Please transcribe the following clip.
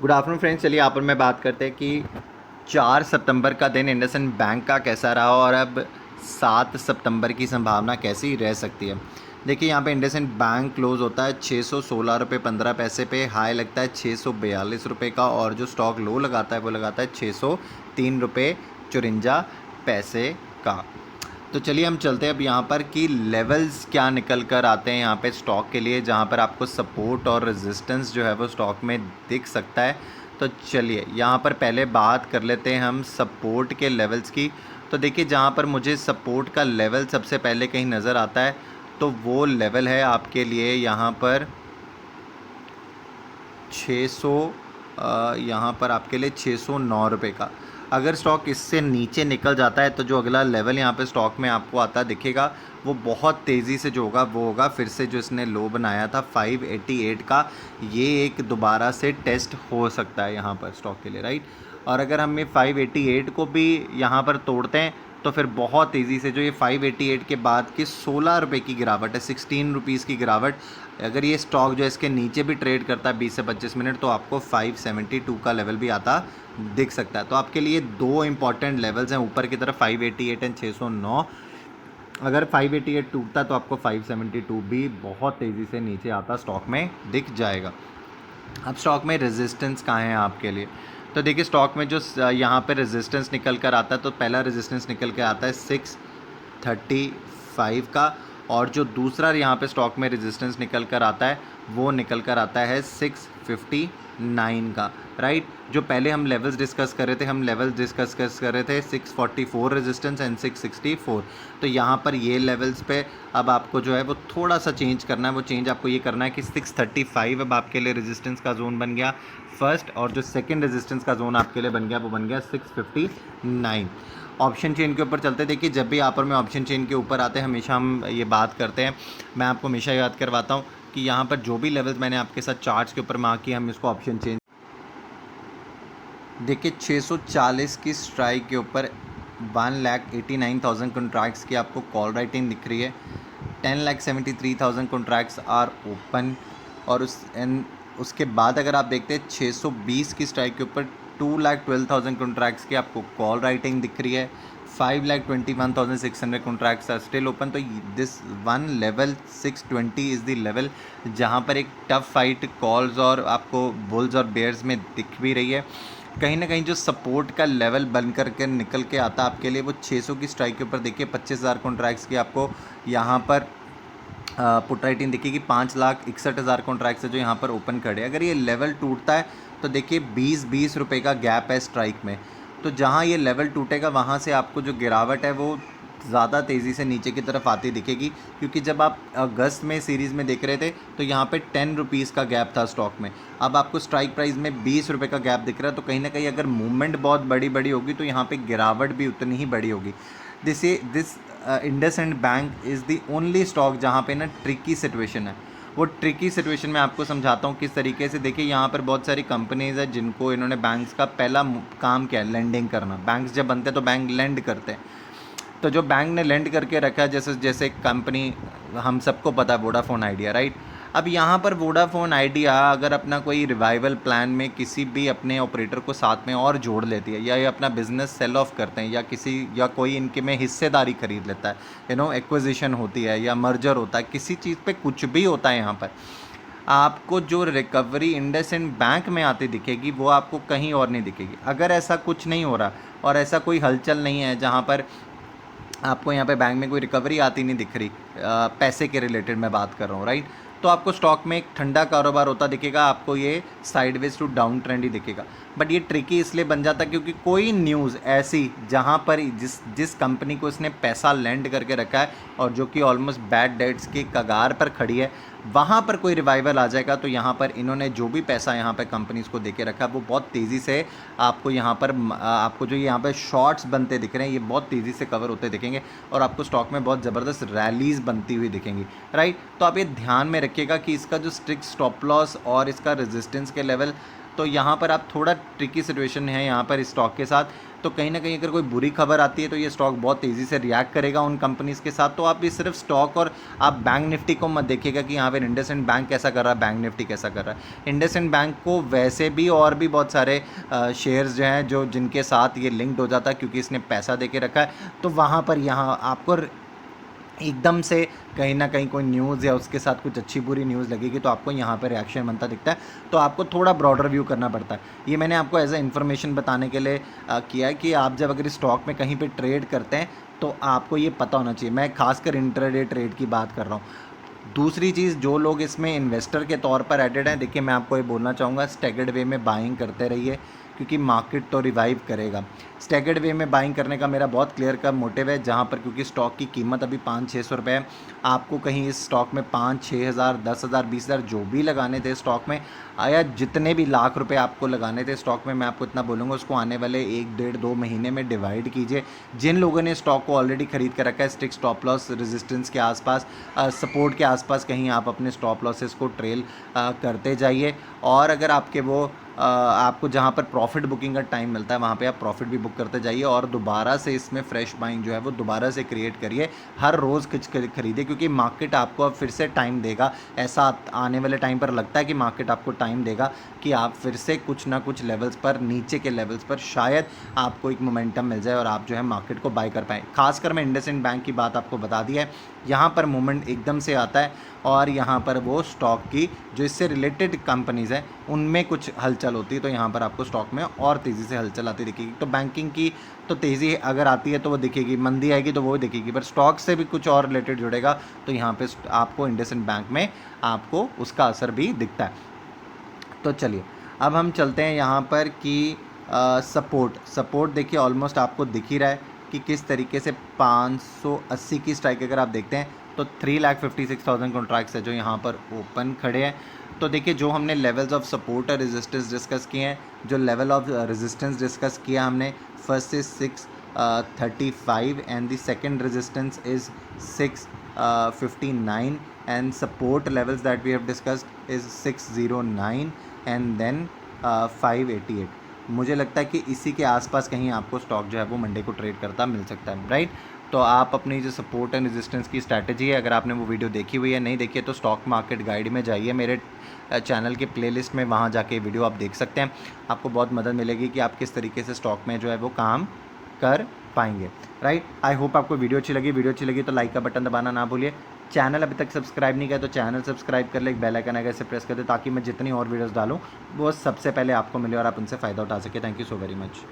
Good afternoon friends. चलिए यहाँ पर मैं बात करते हैं कि 4 सितंबर का दिन इंडसइंड बैंक का कैसा रहा और अब 7 सितंबर की संभावना कैसी रह सकती है। देखिए यहाँ पे इंडसइंड बैंक क्लोज होता है 616 रुपये 15 पैसे पे, हाई लगता है 642 रुपये का और जो स्टॉक लो लगाता है वो लगाता है 603 रुपये 54 पैसे का। तो चलिए हम चलते हैं अब यहाँ पर कि लेवल्स क्या निकल कर आते हैं यहाँ पे स्टॉक के लिए, जहाँ पर आपको सपोर्ट और रेजिस्टेंस जो है वो स्टॉक में दिख सकता है। तो चलिए यहाँ पर पहले बात कर लेते हैं हम सपोर्ट के लेवल्स की। तो देखिए जहाँ पर मुझे सपोर्ट का लेवल सबसे पहले कहीं नज़र आता है तो वो लेवल है आपके लिए यहाँ पर 600, यहाँ पर आपके लिए 609 रुपये का। अगर स्टॉक इससे नीचे निकल जाता है तो जो अगला लेवल यहाँ पे स्टॉक में आपको आता दिखेगा वो बहुत तेज़ी से जो होगा वो होगा फिर से जो इसने लो बनाया था 588 का, ये एक दोबारा से टेस्ट हो सकता है यहाँ पर स्टॉक के लिए, राइट। और अगर हम ये 588 को भी यहाँ पर तोड़ते हैं तो फिर बहुत तेज़ी से जो ये 588 के बाद की 16 रुपये की गिरावट है, 16 रुपीज़ की गिरावट, अगर ये स्टॉक जो है इसके नीचे भी ट्रेड करता है 20 से 25 मिनट तो आपको 572 का लेवल भी आता दिख सकता है। तो आपके लिए दो इंपॉर्टेंट लेवल्स हैं ऊपर की तरफ 588 एंड 609। अगर 588 टूटता तो आपको 572 भी बहुत तेज़ी से नीचे आता स्टॉक में दिख जाएगा। अब स्टॉक में रेजिस्टेंस कहाँ है आपके लिए, तो देखिए स्टॉक में जो यहाँ पे रेजिस्टेंस निकल कर आता है तो पहला रेजिस्टेंस निकल कर आता है 635 का, और जो दूसरा यहाँ पे स्टॉक में रेजिस्टेंस निकल कर आता है वो निकल कर आता है 659 का, राइट। जो पहले हम लेवल्स डिस्कस कर रहे थे, हम लेवल्स डिस्कस कर रहे थे 644 रेजिस्टेंस एंड 664। तो यहाँ पर ये लेवल्स पे अब आपको जो है वो थोड़ा सा चेंज करना है। वो चेंज आपको ये करना है कि 635 अब आपके लिए रेजिस्टेंस का जोन बन गया फर्स्ट, और जो सेकंड रेजिस्टेंस का जोन आपके लिए बन गया वो बन गया 659। ऑप्शन चेन के ऊपर चलते, देखिए जब भी यहाँ पर मैं ऑप्शन चेन के ऊपर आते हैं हमेशा हम ये बात करते हैं, मैं आपको हमेशा याद करवाता हूँ कि यहाँ पर जो भी लेवल्स मैंने आपके साथ चार्ट्स के ऊपर मार्क किया हम इसको ऑप्शन चेन, देखिए 640 की स्ट्राइक के ऊपर 1,89,000 कॉन्ट्रैक्ट्स की आपको कॉल राइटिंग दिख रही है, 10,73,000 कॉन्ट्रैक्ट्स आर ओपन, और उसके बाद अगर आप देखते हैं 620 की स्ट्राइक के ऊपर 2,12,000 कॉन्ट्रैक्ट्स की आपको कॉल राइटिंग दिख रही है, 5,21,600 कॉन्ट्रैक्ट्स आर स्टिल ओपन। तो this one level 620 is the level जहाँ पर एक टफ फाइट कॉल्स और आपको बुल्स और बेयर्स में दिख भी रही है। कहीं ना कहीं जो सपोर्ट का लेवल बन करके निकल के आता है आपके लिए वो 600 की स्ट्राइक के ऊपर देखिए 25,000 कॉन्ट्रैक्ट्स की आपको यहाँ पर पुट राइटिंग दिखेगी, 5,61,000 कॉन्ट्रैक्ट्स है जो यहाँ पर ओपन खड़े। अगर ये लेवल टूटता है तो देखिए 20-20 रुपये का गैप है स्ट्राइक में, तो जहाँ ये लेवल टूटेगा वहाँ से आपको जो गिरावट है वो ज़्यादा तेज़ी से नीचे की तरफ आती दिखेगी, क्योंकि जब आप अगस्त में सीरीज़ में देख रहे थे तो यहाँ पे 10 रुपीज़ का गैप था स्टॉक में, अब आपको स्ट्राइक प्राइस में 20 रुपये का गैप दिख रहा है। तो कहीं ना कहीं अगर मूवमेंट बहुत बड़ी बड़ी होगी तो यहाँ पे गिरावट भी उतनी ही बड़ी होगी। This IndusInd bank is the only stock जहाँ पे ना ट्रिकी सिचुएशन है। वो ट्रिकी सिचुएशन में आपको समझाता हूँ किस तरीके से। देखिए यहाँ पर बहुत सारी कंपनीज़ है जिनको इन्होंने बैंक्स का पहला काम किया है लेंडिंग करना। बैंक्स जब बनते हैं तो बैंक लेंड करते हैं, तो जो बैंक ने लेंड करके रखा है जैसे जैसे कंपनी हम सबको पता है वोडाफोन आइडिया, राइट। अब यहाँ पर वोडाफोन आइडिया अगर अपना कोई रिवाइवल प्लान में किसी भी अपने ऑपरेटर को साथ में और जोड़ लेती है, या ये अपना बिजनेस सेल ऑफ करते हैं, या कोई इनके में हिस्सेदारी खरीद लेता है, एक्विजिशन होती है या मर्जर होता है, किसी चीज़ पे कुछ भी होता है, यहाँ पर आपको जो रिकवरी इंडसइंड बैंक में आती दिखेगी वो आपको कहीं और नहीं दिखेगी। अगर ऐसा कुछ नहीं हो रहा और ऐसा कोई हलचल नहीं है जहाँ पर आपको यहाँ पे बैंक में कोई रिकवरी आती नहीं दिख रही, पैसे के रिलेटेड मैं बात कर रहा हूँ, राइट, तो आपको स्टॉक में एक ठंडा कारोबार होता दिखेगा, आपको ये साइडवेज टू डाउन ट्रेंड ही दिखेगा। बट ये ट्रिकी इसलिए बन जाता है क्योंकि कोई न्यूज़ ऐसी जहाँ पर जिस कंपनी को इसने पैसा लैंड करके रखा है और जो कि ऑलमोस्ट बैड डेट्स की कगार पर खड़ी है, वहाँ पर कोई रिवाइवल आ जाएगा तो यहाँ पर इन्होंने जो भी पैसा यहाँ पर कंपनीज़ को देके रखा है वो बहुत तेज़ी से आपको यहाँ पर आपको जो यहाँ पर शॉर्ट्स बनते दिख रहे हैं ये बहुत तेज़ी से कवर होते दिखेंगे और आपको स्टॉक में बहुत ज़बरदस्त रैलीज़ बनती हुई दिखेंगी, राइट। तो आप ये ध्यान में रखिएगा कि इसका जो स्ट्रिक्ट स्टॉप लॉस और इसका रेजिस्टेंस के लेवल तो यहाँ पर आप थोड़ा ट्रिकी सिचुएशन है यहाँ पर स्टॉक के साथ। तो कहीं ना कहीं अगर कोई बुरी खबर आती है तो ये स्टॉक बहुत तेज़ी से रिएक्ट करेगा उन कंपनीज़ के साथ। तो आप भी सिर्फ स्टॉक और आप बैंक निफ्टी को मत देखिएगा कि यहाँ पर इंडसइंड बैंक कैसा कर रहा है, बैंक निफ्टी कैसा कर रहा है। इंडसइंड बैंक को वैसे भी और भी बहुत सारे शेयर्स जो हैं जो जिनके साथ ये लिंक्ड हो जाता है क्योंकि इसने पैसा दे के रखा है, तो वहाँ पर यहाँ आपको एकदम से कहीं ना कहीं कोई न्यूज़ या उसके साथ कुछ अच्छी बुरी न्यूज़ लगेगी तो आपको यहाँ पर रिएक्शन बनता दिखता है। तो आपको थोड़ा ब्रॉडर व्यू करना पड़ता है। ये मैंने आपको एज ए इन्फॉर्मेशन बताने के लिए किया है कि आप जब अगर स्टॉक में कहीं पे ट्रेड करते हैं तो आपको ये पता होना चाहिए। मैं खासकर इंट्राडे ट्रेड की बात कर रहा हूँ। दूसरी चीज़, जो लोग इसमें इन्वेस्टर के तौर पर एडेड हैं, देखिए मैं आपको ये बोलना चाहूँगा, स्टैगर्ड वे में बाइंग करते रहिए क्योंकि मार्केट तो रिवाइव करेगा। स्टैगर्ड वे में बाइंग करने का मेरा बहुत क्लियर का मोटिव है, जहाँ पर क्योंकि स्टॉक की कीमत अभी 500-600 रुपये है। आपको कहीं इस स्टॉक में 5-6 हज़ार, 10 हज़ार, 20 हज़ार जो भी लगाने थे स्टॉक में, आया जितने भी लाख रुपए आपको लगाने थे स्टॉक में, मैं आपको इतना बोलूँगा उसको आने वाले 1-1.5-2 महीने में डिवाइड कीजिए। जिन लोगों ने स्टॉक को ऑलरेडी खरीद कर रखा है, स्टिक स्टॉप लॉस रेजिस्टेंस के आसपास, सपोर्ट के आसपास कहीं आप अपने स्टॉप लॉसेस को ट्रेल करते जाइए। और अगर आपके वो आपको जहाँ पर प्रॉफिट बुकिंग का टाइम मिलता है वहाँ पे आप प्रॉफिट भी बुक करते जाइए और दोबारा से इसमें फ्रेश बाइंग जो है वो दोबारा से क्रिएट करिए। हर रोज़ खरीदिए क्योंकि मार्केट आपको अब फिर से टाइम देगा। ऐसा आने वाले टाइम पर लगता है कि मार्केट आपको टाइम देगा कि आप फिर से कुछ ना कुछ लेवल्स पर, नीचे के लेवल्स पर शायद आपको एक मोमेंटम मिल जाए और आप जो है मार्केट को बाय कर पाएँ। खासकर मैं इंडसइंड बैंक की बात आपको बता दी है, यहाँ पर मोमेंट एकदम से आता है और यहाँ पर वो स्टॉक की जो इससे रिलेटेड कंपनीज़ हैं उनमें कुछ हलचल होती है, तो यहाँ पर आपको स्टॉक में और तेज़ी से हलचल आती दिखेगी। तो बैंकिंग की तो तेज़ी अगर आती है तो वो दिखेगी, मंदी आएगी तो वो दिखेगी, पर स्टॉक से भी कुछ और रिलेटेड जुड़ेगा तो यहाँ पे आपको इंडसइंड बैंक में आपको उसका असर भी दिखता है। तो चलिए अब हम चलते हैं यहाँ पर कि सपोर्ट देखिए ऑलमोस्ट आपको दिख ही रहा है कि किस तरीके से 580 की स्ट्राइक अगर आप देखते हैं तो 3,56,000 कॉन्ट्रैक्ट्स है जो यहाँ पर ओपन खड़े हैं। तो देखिए जो हमने लेवल्स ऑफ सपोर्ट और रेजिस्टेंस डिस्कस किए हैं, जो लेवल ऑफ रेजिस्टेंस डिस्कस किया हमने, first is 635 and the second resistance is 659 and support levels that we have discussed is 609 and then 588। मुझे लगता है कि इसी के आसपास कहीं आपको स्टॉक जो है वो मंडे को ट्रेड करता मिल सकता है, राइट। तो आप अपनी जो सपोर्ट एंड रेजिस्टेंस की स्ट्रैटेजी है, अगर आपने वो वीडियो देखी हुई है, नहीं देखी है तो स्टॉक मार्केट गाइड में जाइए, मेरे चैनल के प्लेलिस्ट में, वहाँ जाके वीडियो आप देख सकते हैं। आपको बहुत मदद मिलेगी कि आप किस तरीके से स्टॉक में जो है वो काम कर पाएंगे, राइट। आई होप आपको वीडियो अच्छी लगी तो लाइक का बटन दबाना ना भूलिए। चैनल अभी तक सब्सक्राइब नहीं किया तो चैनल सब्सक्राइब कर ले, एक बेल आइकन आएगा इसे प्रेस कर दे ताकि मैं जितनी और वीडियोस डालूँ वो सबसे पहले आपको मिले और आप उनसे फ़ायदा उठा सके। Thank you so very much.